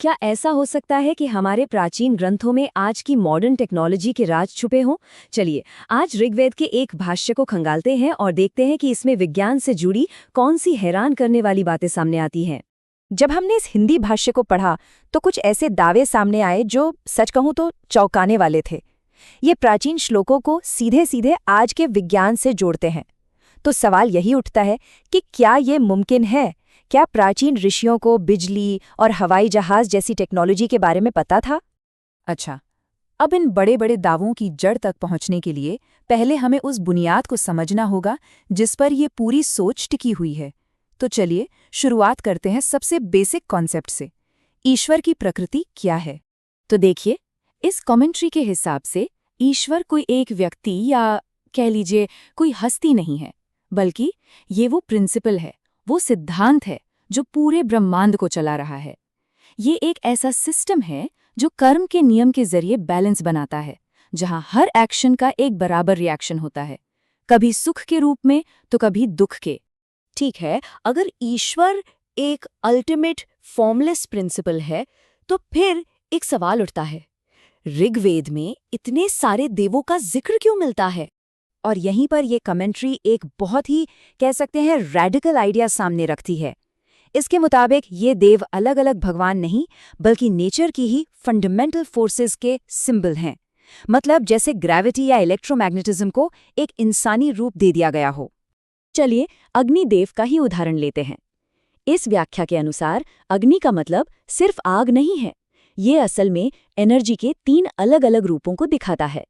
क्या ऐसा हो सकता है कि हमारे प्राचीन ग्रंथों में आज की मॉडर्न टेक्नोलॉजी के राज छुपे हों? चलिए, आज ऋग्वेद के एक भाष्य को खंगालते हैं और देखते हैं कि इसमें विज्ञान से जुड़ी कौन सी हैरान करने वाली बातें सामने आती हैं। जब हमने इस हिंदी भाष्य को पढ़ा तो कुछ ऐसे दावे सामने आए जो सच कहूं तो चौंकाने वाले थे। ये प्राचीन श्लोकों को सीधे सीधे आज के विज्ञान से जोड़ते हैं। तो सवाल यही उठता है कि क्या ये मुमकिन है? क्या प्राचीन ऋषियों को बिजली और हवाई जहाज जैसी टेक्नोलॉजी के बारे में पता था? अच्छा, अब इन बड़े बड़े दावों की जड़ तक पहुंचने के लिए पहले हमें उस बुनियाद को समझना होगा जिस पर ये पूरी सोच टिकी हुई है। तो चलिए शुरुआत करते हैं सबसे बेसिक कॉन्सेप्ट से। ईश्वर की प्रकृति क्या है? तो देखिए, इस कमेंट्री के हिसाब से ईश्वर कोई एक व्यक्ति या कह लीजिए कोई हस्ती नहीं है, बल्कि ये वो प्रिंसिपल है, वो सिद्धांत है जो पूरे ब्रह्मांड को चला रहा है। ये एक ऐसा सिस्टम है जो कर्म के नियम के जरिए बैलेंस बनाता है, जहां हर एक्शन का एक बराबर रिएक्शन होता है, कभी सुख के रूप में तो कभी दुख के। ठीक है, अगर ईश्वर एक अल्टीमेट फॉर्मलेस प्रिंसिपल है, तो फिर एक सवाल उठता है, ऋग्वेद में इतने सारे देवों का जिक्र क्यों मिलता है? और यहीं पर ये कमेंट्री एक बहुत ही कह सकते हैं रैडिकल आइडिया सामने रखती है। इसके मुताबिक ये देव अलग अलग भगवान नहीं बल्कि नेचर की ही फंडामेंटल फोर्सेस के सिंबल हैं। मतलब जैसे ग्रेविटी या इलेक्ट्रोमैग्नेटिज्म को एक इंसानी रूप दे दिया गया हो। चलिए अग्निदेव का ही उदाहरण लेते हैं। इस व्याख्या के अनुसार अग्नि का मतलब सिर्फ आग नहीं है, ये असल में एनर्जी के 3 अलग अलग रूपों को दिखाता है।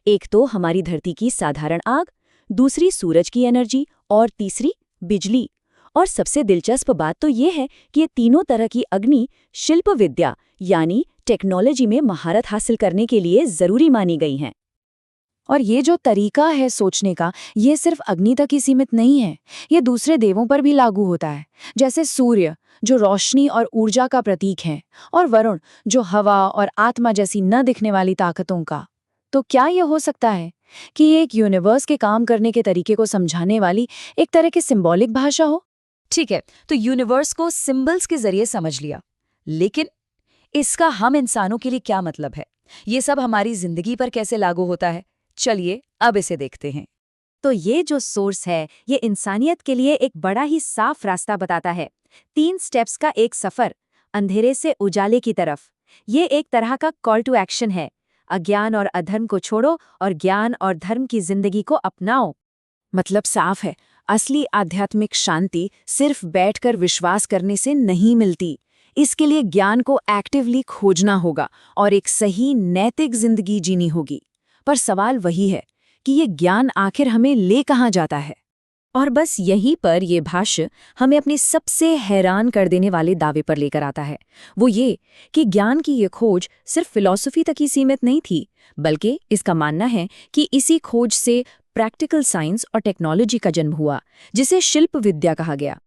एक तो हमारी धरती की साधारण आग, दूसरी सूरज की एनर्जी और तीसरी बिजली। और सबसे दिलचस्प बात तो ये है कि ये तीनों तरह की अग्नि शिल्प विद्या यानी टेक्नोलॉजी में महारत हासिल करने के लिए जरूरी मानी गई हैं। और ये जो तरीका है सोचने का, ये सिर्फ अग्नि तक ही सीमित नहीं है, ये दूसरे देवों पर भी लागू होता है। जैसे सूर्य जो रोशनी और ऊर्जा का प्रतीक है, और वरुण जो हवा और आत्मा जैसी न दिखने वाली ताकतों का। तो क्या यह हो सकता है कि ये एक यूनिवर्स के काम करने के तरीके को समझाने वाली एक तरह की सिंबॉलिक भाषा हो? ठीक है, तो यूनिवर्स को सिंबल्स के जरिए समझ लिया, लेकिन इसका हम इंसानों के लिए क्या मतलब है? ये सब हमारी जिंदगी पर कैसे लागू होता है? चलिए अब इसे देखते हैं। तो ये जो सोर्स है, ये इंसानियत के लिए एक बड़ा ही साफ रास्ता बताता है। 3 स्टेप्स का एक सफर, अंधेरे से उजाले की तरफ। ये एक तरह का कॉल टू एक्शन है। अज्ञान और अधर्म को छोड़ो और ज्ञान और धर्म की जिंदगी को अपनाओ। मतलब साफ है, असली आध्यात्मिक शांति सिर्फ बैठकर विश्वास करने से नहीं मिलती। इसके लिए ज्ञान को एक्टिवली खोजना होगा और एक सही नैतिक जिंदगी जीनी होगी। पर सवाल वही है कि ये ज्ञान आखिर हमें ले कहाँ जाता है? और बस यहीं पर ये भाष्य हमें अपने सबसे हैरान कर देने वाले दावे पर लेकर आता है। वो ये कि ज्ञान की ये खोज सिर्फ फिलॉसफी तक ही सीमित नहीं थी, बल्कि इसका मानना है कि इसी खोज से प्रैक्टिकल साइंस और टेक्नोलॉजी का जन्म हुआ, जिसे शिल्प विद्या कहा गया।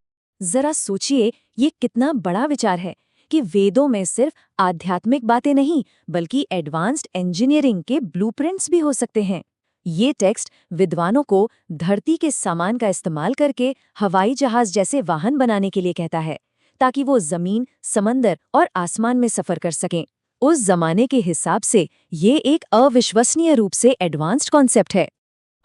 जरा सोचिए, ये कितना बड़ा विचार है कि वेदों में सिर्फ आध्यात्मिक बातें नहीं बल्कि एडवांस्ड इंजीनियरिंग के ब्लूप्रिंट्स भी हो सकते हैं। ये टेक्स्ट विद्वानों को धरती के सामान का इस्तेमाल करके हवाई जहाज जैसे वाहन बनाने के लिए कहता है, ताकि वो जमीन, समंदर और आसमान में सफर कर सकें। उस जमाने के हिसाब से ये एक अविश्वसनीय रूप से एडवांस्ड कॉन्सेप्ट है।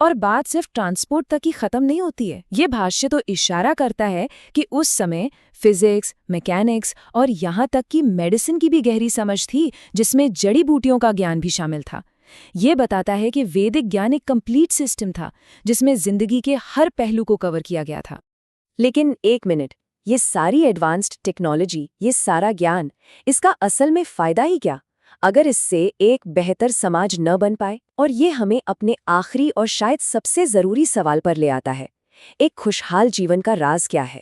और बात सिर्फ ट्रांसपोर्ट तक ही खत्म नहीं होती है। ये भाष्य तो इशारा करता है कि उस समय फिजिक्स, मैकेनिक्स और यहाँ तक कि मेडिसिन की भी गहरी समझ थी, जिसमें जड़ी बूटियों का ज्ञान भी शामिल था। ये बताता है कि वैदिक ज्ञान एक कंप्लीट सिस्टम था जिसमें जिंदगी के हर पहलू को कवर किया गया था। लेकिन एक मिनट, ये सारी एडवांस्ड टेक्नोलॉजी, ये सारा ज्ञान, इसका असल में फायदा ही क्या अगर इससे एक बेहतर समाज न बन पाए? और ये हमें अपने आखिरी और शायद सबसे जरूरी सवाल पर ले आता है, एक खुशहाल जीवन का राज क्या है?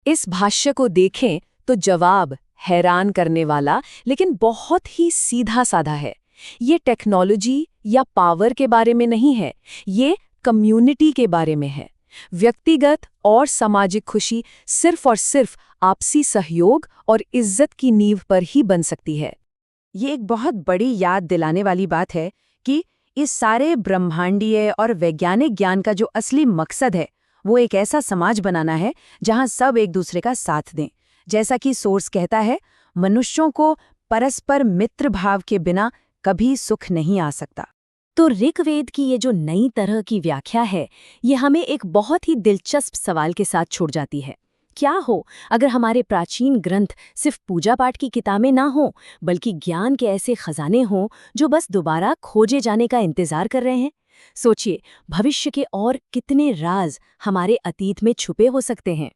इस भाष्य को देखें तो जवाब हैरान करने वाला लेकिन बहुत ही सीधा साधा है। ये टेक्नोलॉजी या पावर के बारे में नहीं है, ये कम्युनिटी के बारे में है। व्यक्तिगत और सामाजिक खुशी सिर्फ और सिर्फ आपसी सहयोग और इज्जत की नींव पर ही बन सकती है। ये एक बहुत बड़ी याद दिलाने वाली बात है कि इस सारे ब्रह्मांडीय और वैज्ञानिक ज्ञान का जो असली मकसद है, वो एक ऐसा समाज बनाना है जहां सब एक दूसरे का साथ दें। जैसा कि सोर्स कहता है, मनुष्यों को परस्पर मित्र भाव के बिना कभी सुख नहीं आ सकता। तो ऋग्वेद की ये जो नई तरह की व्याख्या है, ये हमें एक बहुत ही दिलचस्प सवाल के साथ छोड़ जाती है। क्या हो अगर हमारे प्राचीन ग्रंथ सिर्फ पूजा पाठ की किताबें ना हों, बल्कि ज्ञान के ऐसे खजाने हों जो बस दोबारा खोजे जाने का इंतजार कर रहे हैं? सोचिए, भविष्य के और कितने राज हमारे अतीत में छुपे हो सकते हैं।